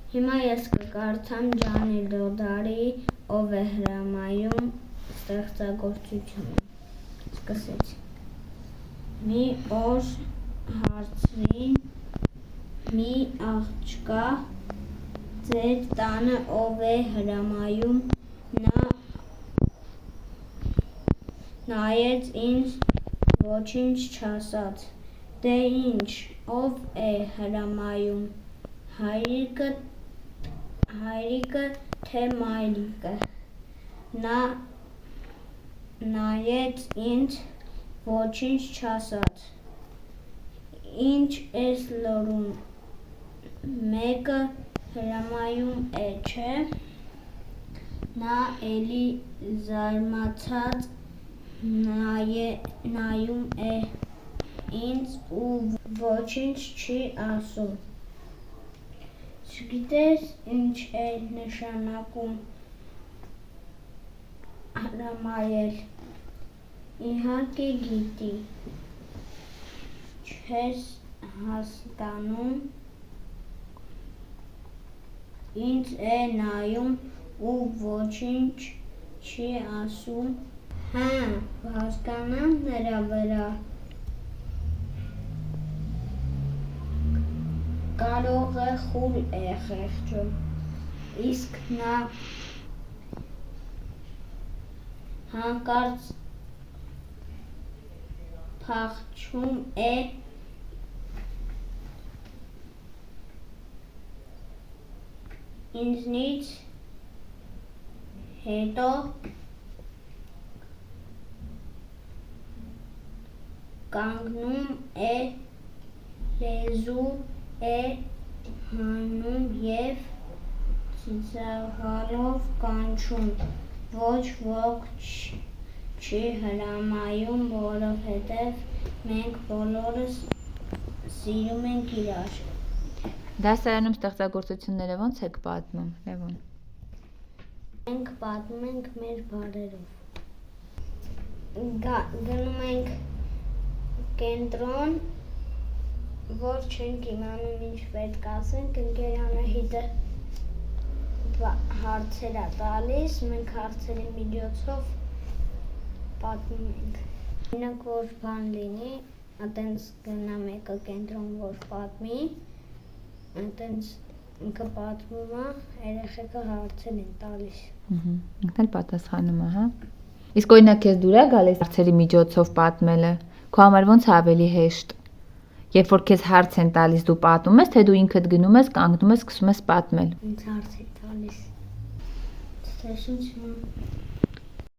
Հիմա ես կկարդամ Ջանի Դոդարի «Ով է հրամայում» ստեղծագործությունը։ Սկսեցի։ Մի օր հարցրին մի աղջկա ձեր տանը ով է հրամայում, նա նայեց ինձ ոչինչ չասաց, դե ինչ, ով է հրամայում, հայրիկը թե մայրիկը, նա նայեց ինձ, ոչինչ չասաց, ինչ ես լրում, մեկը հրամայում է, չէ, նա էլի զարմացած նայում է ինձ ու ոչինչ չի ասում, չգիտես ինչ է նշանակում հրամայել, իհարկե գիտի, չես հասկանում, ինձ է նայում ու ոչինչ չի ասում, հա, հասկանամ նրա վրա, կարող է խուլ է խեղճում, իսկ նա հանկարծ փախչում է ինձնից, հետո կանգնում է, լեզու է հանում և ծիծաղալով կանչում, ոչ ոք չի հրամայում, որովհետև մենք բոլորս սիրում ենք իրար։ Դասարանում ստեղծագործությունները ո՞նց եք պատմում, Լևոն։ Մենք պատմում ենք մեր բարերով։ Գնում ենք կենտրոն, որ չենք իմանում ինչ պետք ասենք, ընկերանահիտը հարցեր է տալիս, մենք հարցերի միջոցով պատմում ենք։ Մենակ որ բան լինի, այտենց գնա մեկը կենտրոն, որ պատմի, այտենց ինքը պատմում է, երեխեքը հարցեր են տալիս։ Ինքն էլ պատասխանում է, հա։ Իսկ օրինակ քեզ դուր է գալիս հարցերի միջոցով պատմելը, քո համար ո՞նց է ավելի հեշտ։ Երբ որ քեզ հարց են տալիս, դու պատմում ես, թե դու ինքդ գնում ես, կանգնում ես, սկսում ես պատմել։ Ինձ հարց է տալիս։